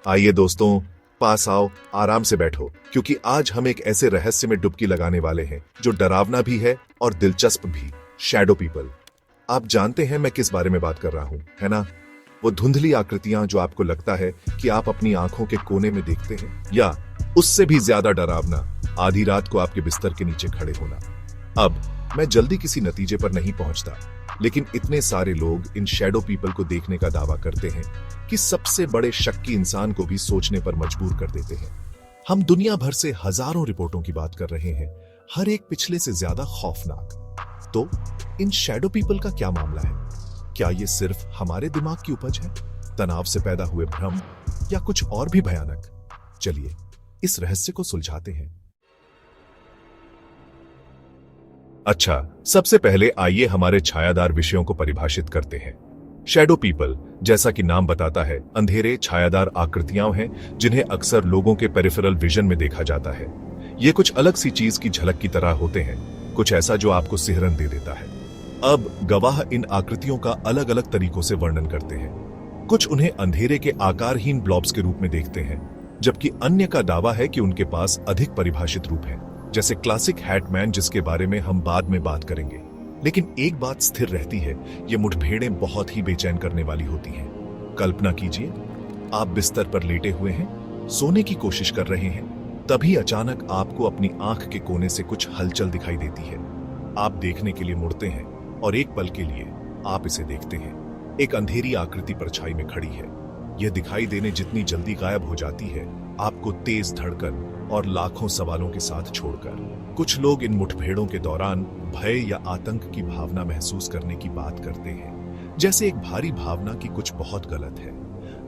आइए दोस्तों, पास आओ, आराम से बैठो, क्योंकि आज हम एक ऐसे रहस्य में डुबकी लगाने वाले हैं जो डरावना भी है और दिलचस्प भी। Shadow people. आप जानते हैं मैं किस बारे में बात कर रहा हूं, है ना? वो धुंधली आकृतियां जो आपको लगता है कि आप अपनी आंखों के कोने में देखते हैं, या उससे भी ज्यादा डरावना, आधी रात को आपके बिस्तर के नीचे खड़े होना। अब मैं जल्दी किसी नतीजे पर नहीं पहुंचता, लेकिन इतने सारे लोग इन शैडो पीपल को देखने का दावा करते हैं कि सबसे बड़े शक्की इंसान को भी सोचने पर मजबूर कर देते हैं। हम दुनिया भर से हजारों रिपोर्टों की बात कर रहे हैं, हर एक पिछले से ज्यादा खौफनाक। तो इन शैडो पीपल का क्या मामला है? क्या ये सिर्फ हमारे दिमाग की उपज है, तनाव से पैदा हुए भ्रम, या कुछ और भी भयानक? चलिए इस रहस्य को सुलझाते हैं। अच्छा, सबसे पहले आइए हमारे छायादार विषयों को परिभाषित करते हैं। शैडो पीपल, जैसा कि नाम बताता है, अंधेरे छायादार आकृतियां हैं जिन्हें अक्सर लोगों के पेरिफेरल विजन में देखा जाता है। ये कुछ अलग सी चीज की झलक की तरह होते हैं, कुछ ऐसा जो आपको सिहरन दे देता है। अब गवाह इन आकृतियों का अलग अलग तरीकों से वर्णन करते हैं। कुछ उन्हें अंधेरे के आकारहीन ब्लॉब्स के रूप में देखते हैं, जबकि अन्य का दावा है कि उनके पास अधिक परिभाषित रूप है, जैसे क्लासिक हैटमैन, जिसके बारे में हम बाद में बात करेंगे। लेकिन एक बात स्थिर रहती है, ये मुठभेड़ें बहुत ही बेचैन करने वाली होती हैं। कल्पना कीजिए, आप बिस्तर पर लेटे हुए हैं, सोने की कोशिश कर रहे हैं, तभी अचानक आपको अपनी आंख के कोने से कुछ हलचल दिखाई देती है। आप देखने के लिए मुड़ते हैं और एक पल के लिए आप इसे देखते हैं। एक अंधेरी आकृति परछाई में खड़ी है। यह दिखाई देने जितनी जल्दी गायब हो जाती है, आपको तेज धड़कन और लाखों सवालों के साथ छोड़कर। कुछ लोग इन मुठभेड़ों के दौरान भय या आतंक की भावना महसूस करने की बात करते हैं, जैसे एक भारी भावना कि कुछ बहुत गलत है।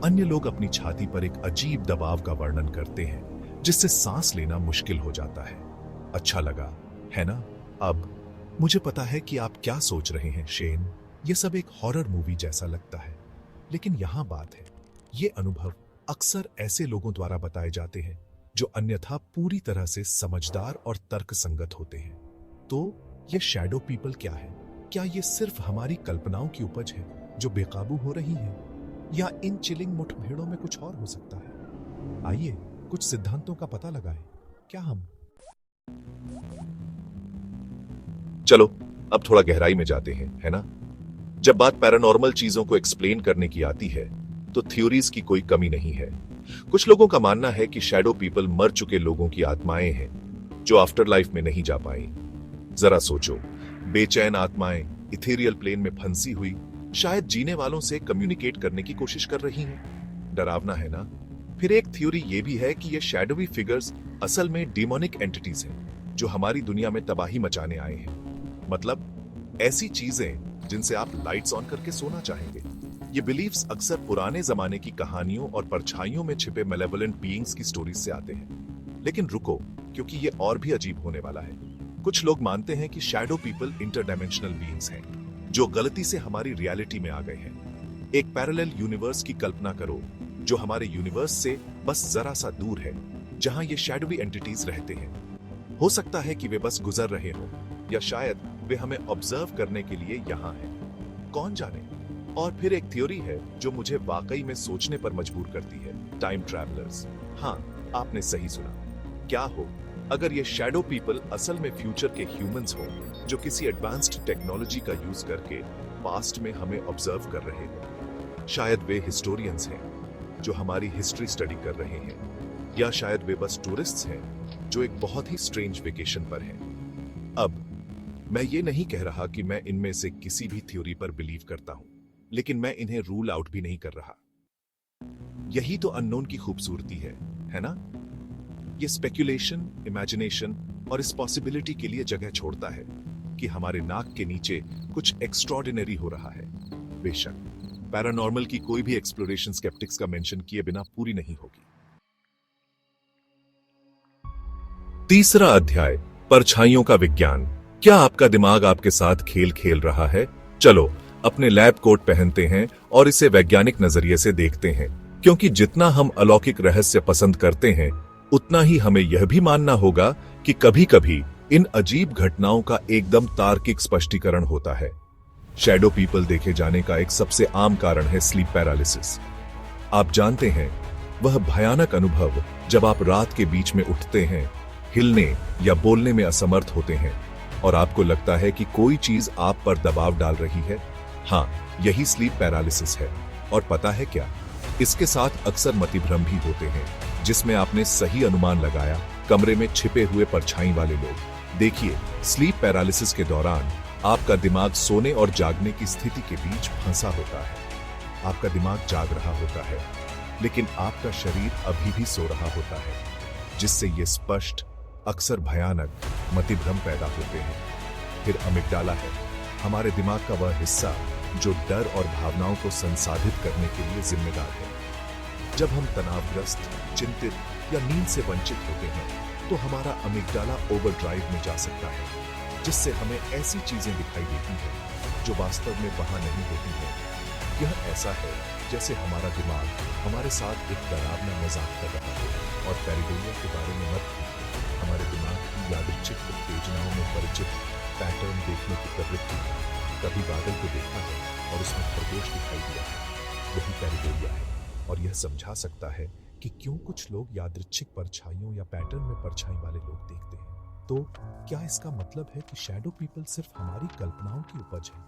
अन्य लोग अपनी छाती पर एक अजीब दबाव का वर्णन करते हैं, जिससे सांस लेना मुश्किल हो जाता है। अच्छा लगा, है ना? अब मुझे पता है कि आप क्या सोच रहे हैं, शेन, ये सब एक हॉरर मूवी जैसा लगता है। लेकिन यहां बात है, ये अनुभव अक्सर ऐसे लोगों द्वारा बताए जाते हैं जो अन्यथा पूरी तरह से समझदार और तर्कसंगत होते हैं। तो ये शैडो पीपल क्या है? क्या ये सिर्फ हमारी कल्पनाओं की उपज है जो बेकाबू हो रही है, या इन चिलिंग मुठभेड़ों में कुछ और हो सकता है? आइए कुछ सिद्धांतों का पता लगाएं। क्या हम चलो अब थोड़ा गहराई में जाते हैं, है ना? जब बात पैरानॉर्मल चीजों को एक्सप्लेन करने की आती है, तो थ्योरीज की कोई कमी नहीं है। कुछ लोगों का मानना है कि शैडो पीपल मर चुके लोगों की आत्माएं हैं जो आफ्टर लाइफ में नहीं जा पाई। जरा सोचो, बेचैन आत्माएं इथेरियल प्लेन में फंसी हुई, शायद जीने वालों से कम्युनिकेट करने की कोशिश कर रही हैं। डरावना है ना? फिर एक थ्योरी ये भी है कि ये शैडोवी फिगर्स असल में डिमोनिक एंटिटीज हैं जो हमारी दुनिया में तबाही मचाने आए हैं। मतलब ऐसी चीजें जिनसे आप लाइट्स ऑन करके सोना चाहेंगे। ये बिलीफ्स अक्सर पुराने जमाने की कहानियों और परछाइयों में छिपे मेलेवोलेंट बीइंग्स की स्टोरीज से आते हैं। लेकिन रुको, क्योंकि ये और भी अजीब होने वाला है। कुछ लोग मानते हैं कि शैडो पीपल इंटरडायमेंशनल बीइंग्स हैं जो गलती से हमारी रियलिटी में आ गए हैं। एक पैरेलल यूनिवर्स की कल्पना करो जो हमारे यूनिवर्स से बस जरा सा दूर है, जहां ये शैडोवी एंटिटीज रहते हैं। हो सकता है कि वे बस गुजर रहे हों, या शायद वे हमें ऑब्जर्व करने के लिए यहां हैं। कौन जाने? और फिर एक थ्योरी है जो मुझे वाकई में सोचने पर मजबूर करती है, टाइम ट्रैवलर्स। हाँ, आपने सही सुना। क्या हो अगर ये शैडो पीपल असल में फ्यूचर के ह्यूमंस हो जो किसी एडवांस्ड टेक्नोलॉजी का यूज करके पास्ट में हमें ऑब्जर्व कर रहे हो? शायद वे हिस्टोरियंस हैं जो हमारी हिस्ट्री स्टडी कर रहे हैं, या शायद वे बस टूरिस्ट्स हैं जो एक बहुत ही स्ट्रेंज वेकेशन पर हैं। अब मैं ये नहीं कह रहा कि मैं इनमें से किसी भी थ्योरी पर बिलीव करता हूं, लेकिन मैं इन्हें रूल आउट भी नहीं कर रहा। यही तो अननोन की खूबसूरती है ना? ये स्पेक्युलेशन, इमेजिनेशन और इस पॉसिबिलिटी के लिए जगह छोड़ता है कि हमारे नाक के नीचे कुछ एक्स्ट्रॉर्डिनरी हो रहा है। बेशक पैरानॉर्मल की कोई भी एक्सप्लोरेशन स्केप्टिक्स का मेंशन किए बिना पूरी नहीं होगी। तीसरा अध्याय, परछाइयों का विज्ञान। क्या आपका दिमाग आपके साथ खेल खेल रहा है? चलो अपने लैब कोट पहनते हैं और इसे वैज्ञानिक नजरिए से देखते हैं, क्योंकि जितना हम अलौकिक रहस्य पसंद करते हैं, उतना ही हमें यह भी मानना होगा कि कभी-कभी इन अजीब घटनाओं का एकदम तार्किक स्पष्टीकरण होता है। शैडो पीपल देखे जाने का एक सबसे आम कारण है स्लीप पैरालिसिस। आप जानते हैं, वह भयानक अनुभव जब आप रात के बीच में उठते हैं, हिलने या बोलने में असमर्थ होते हैं और आपको लगता है कि कोई चीज आप पर दबाव डाल रही है। हाँ, यही स्लीप पैरालिसिस है। और पता है क्या, इसके साथ अक्सर मतिभ्रम भी होते हैं, जिसमें आपने सही अनुमान लगाया, कमरे में छिपे हुए परछाई वाले लोग। देखिए, स्लीप पैरालिसिस के दौरान आपका दिमाग सोने और जागने की स्थिति के बीच फंसा होता है। आपका दिमाग जाग रहा होता है, लेकिन आपका शरीर अभी भी सो रहा होता है, जिससे ये स्पष्ट, अक्सर भयानक मतिभ्रम पैदा होते हैं। फिर अमिगडाला है, हमारे दिमाग का वह हिस्सा जो डर और भावनाओं को संसाधित करने के लिए जिम्मेदार है। जब हम तनावग्रस्त, चिंतित या नींद से वंचित होते हैं, तो हमारा अमिगडाला ओवरड्राइव में जा सकता है, जिससे हमें ऐसी चीजें दिखाई देती हैं जो वास्तव में वहां नहीं होती हैं। यह ऐसा है जैसे हमारा दिमाग हमारे साथ एक डरावना मजाक कर रहा हो। और पैरेडोलिया के बारे में मत भूलिए, हमारे दिमाग की यादृच्छिक उत्तेजनाओं में परिचित पैटर्न देखने की प्रवृत्ति है। कभी बादल को देखा है और उसमें खरगोश दिखाई दिया है, वही पैरेडोलिया है। और यह समझा सकता है कि क्यों कुछ लोग यादृच्छिक परछाइयों या पैटर्न में परछाई वाले लोग देखते हैं। तो क्या इसका मतलब है कि शैडो पीपल सिर्फ हमारी कल्पनाओं की उपज है?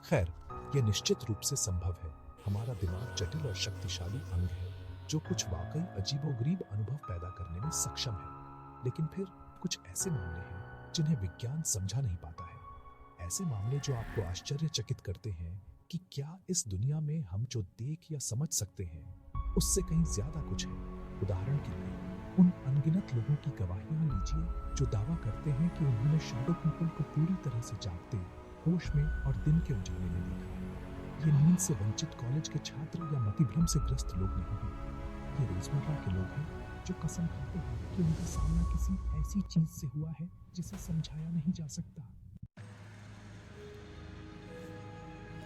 खैर, यह निश्चित रूप से संभव है। हमारा दिमाग जटिल और शक्तिशाली अंग है, जो कुछ वाकई अजीबोगरीब अनुभव पैदा करने में सक्षम है। लेकिन फिर कुछ ऐसे मामले हैं जिन्हें विज्ञान समझा नहीं पाता है। ऐसे मामले जो आपको आश्चर्यचकित करते हैं कि क्या इस दुनिया में हम जो देख या समझ सकते हैं, उससे कहीं ज्यादा कुछ है। उदाहरण के लिए, उन अनगिनत लोगों की गवाहियां लीजिए जो दावा करते हैं कि उन्होंने शैडो पीपल को पूरी तरह से जागते, होश में और दिन के उजाले में देखा है। ये नींद से वंचित कॉलेज के छात्र या मतिभ्रम से ग्रस्त लोग नहीं हैं। ये रोजमर्रा के लोग हैं जो कसम खाते हैं कि उनका सामना किसी ऐसी चीज से हुआ है जिसे समझाया नहीं जा सकता।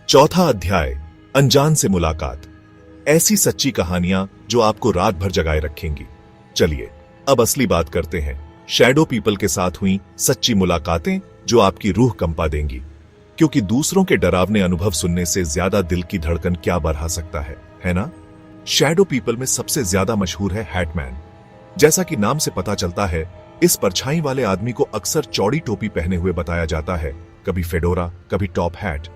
चौथा अध्याय, अनजान से मुलाकात। ऐसी सच्ची कहानियां जो आपको रात भर जगाए रखेंगी। चलिए अब असली बात करते हैं, शैडो पीपल के साथ हुई सच्ची मुलाकातें जो आपकी रूह कंपा देंगी। क्योंकि दूसरों के डरावने अनुभव सुनने से ज्यादा दिल की धड़कन क्या बढ़ा सकता है ना? शैडो पीपल में सबसे ज्यादा मशहूर है हैटमैन। जैसा कि नाम से पता चलता है, इस परछाई वाले आदमी को अक्सर चौड़ी टोपी पहने हुए बताया जाता है, कभी फेडोरा, कभी टॉप हैट।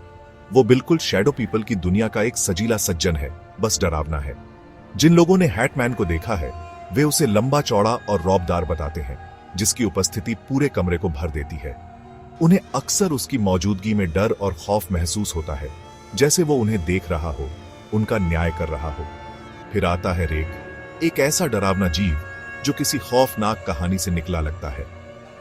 वो बिल्कुल शैडो पीपल की दुनिया का एक सजीला सज्जन है, बस डरावना है। जिन लोगों ने हैटमैन को देखा है, वे उसे लंबा चौड़ा और रौबदार बताते हैं, जिसकी उपस्थिति पूरे कमरे को भर देती है। उन्हें अक्सर उसकी मौजूदगी में डर और खौफ महसूस होता है, जैसे वो उन्हें देख रहा हो, उनका न्याय कर रहा हो। फिर आता है रेक, एक ऐसा डरावना जीव जो किसी खौफनाक कहानी से निकला लगता है।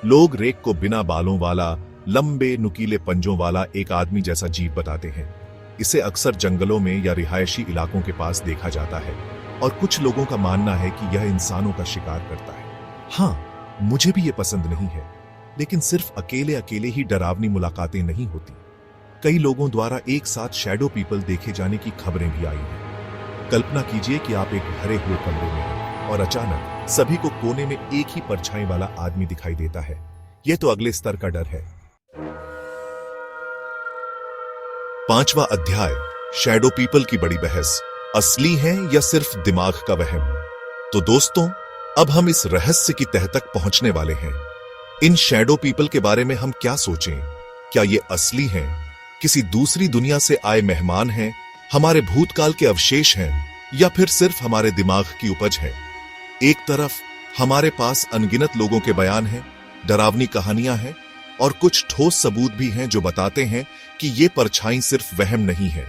लोग रेक को बिना बालों वाला, लंबे नुकीले पंजों वाला एक आदमी जैसा जीव बताते हैं। इसे अक्सर जंगलों में या रिहायशी इलाकों के पास देखा जाता है और कुछ लोगों का मानना है कि यह इंसानों का शिकार करता है। हाँ, मुझे भी ये पसंद नहीं है, लेकिन सिर्फ अकेले अकेले ही डरावनी मुलाकातें नहीं होती। कई लोगों द्वारा एक साथ शैडो पीपल देखे जाने की खबरें भी आई हैं। कल्पना कीजिए कि आप एक भरे हुए कमरे में हैं और अचानक सभी को कोने में एक ही परछाई वाला आदमी दिखाई देता है। यह तो अगले स्तर का डर है। पांचवा अध्याय, शैडो पीपल की बड़ी बहस, असली है या सिर्फ दिमाग का वहम। तो दोस्तों, अब हम इस रहस्य की तह तक पहुंचने वाले हैं। इन शैडो पीपल के बारे में हम क्या सोचें? क्या ये असली हैं, किसी दूसरी दुनिया से आए मेहमान हैं, हमारे भूतकाल के अवशेष हैं, या फिर सिर्फ हमारे दिमाग की उपज है? एक तरफ हमारे पास अनगिनत लोगों के बयान हैं, डरावनी कहानियां हैं और कुछ ठोस सबूत भी हैं जो बताते हैं कि ये परछाई सिर्फ वहम नहीं है।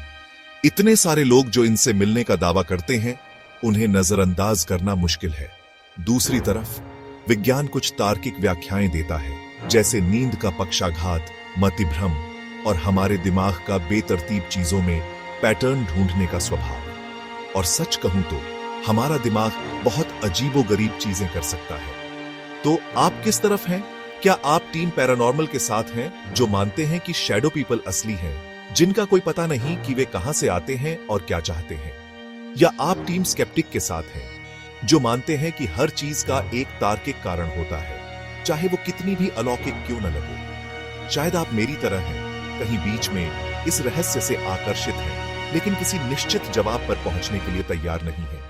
इतने सारे लोग जो इनसे मिलने का दावा करते हैं, उन्हें नजरअंदाज करना मुश्किल है। दूसरी तरफ विज्ञान कुछ तार्किक व्याख्याएं देता है, जैसे नींद का पक्षाघात, मतिभ्रम और हमारे दिमाग का बेतरतीब चीजों में पैटर्न ढूंढने का स्वभाव। और सच कहूं तो हमारा दिमाग बहुत अजीबोगरीब चीजें कर सकता है। तो आप किस तरफ हैं? क्या आप टीम पैरानॉर्मल के साथ हैं जो मानते हैं कि शैडो पीपल असली हैं, जिनका कोई पता नहीं कि वे कहां से आते हैं और क्या चाहते हैं? या आप टीम स्केप्टिक के साथ हैं जो मानते हैं कि हर चीज का एक तार्किक कारण होता है, चाहे वो कितनी भी अलौकिक क्यों न लगे? शायद आप मेरी तरह हैं, कहीं बीच में इस रहस्य से आकर्षित हैं, लेकिन किसी निश्चित जवाब पर पहुंचने के लिए तैयार नहीं हैं।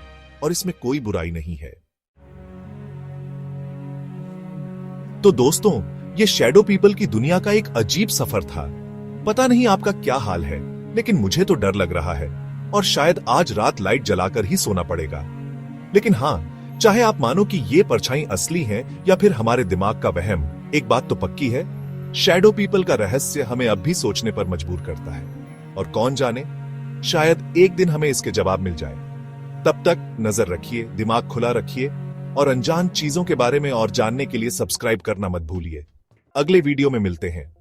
और इसमें कोई बुराई नहीं है। तो दोस्तों, ये शैडो पीपल की दुनिया का एक अजीब सफर था। पता नहीं आपका क्या हाल है, लेकिन मुझे तो डर लग रहा है और शायद आज रात लाइट जलाकर ही सोना पड़ेगा। लेकिन हां, चाहे आप मानो कि ये परछाई असली हैं या फिर हमारे दिमाग का वहम, एक बात तो पक्की है, शैडो पीपल का रहस्य हमें अब भी सोचने पर मजबूर करता है। और कौन जाने, शायद एक दिन हमें इसके जवाब मिल जाए। तब तक नजर रखिए, दिमाग खुला रखिए और अनजान चीजों के बारे में और जानने के लिए सब्सक्राइब करना मत भूलिए। अगले वीडियो में मिलते हैं।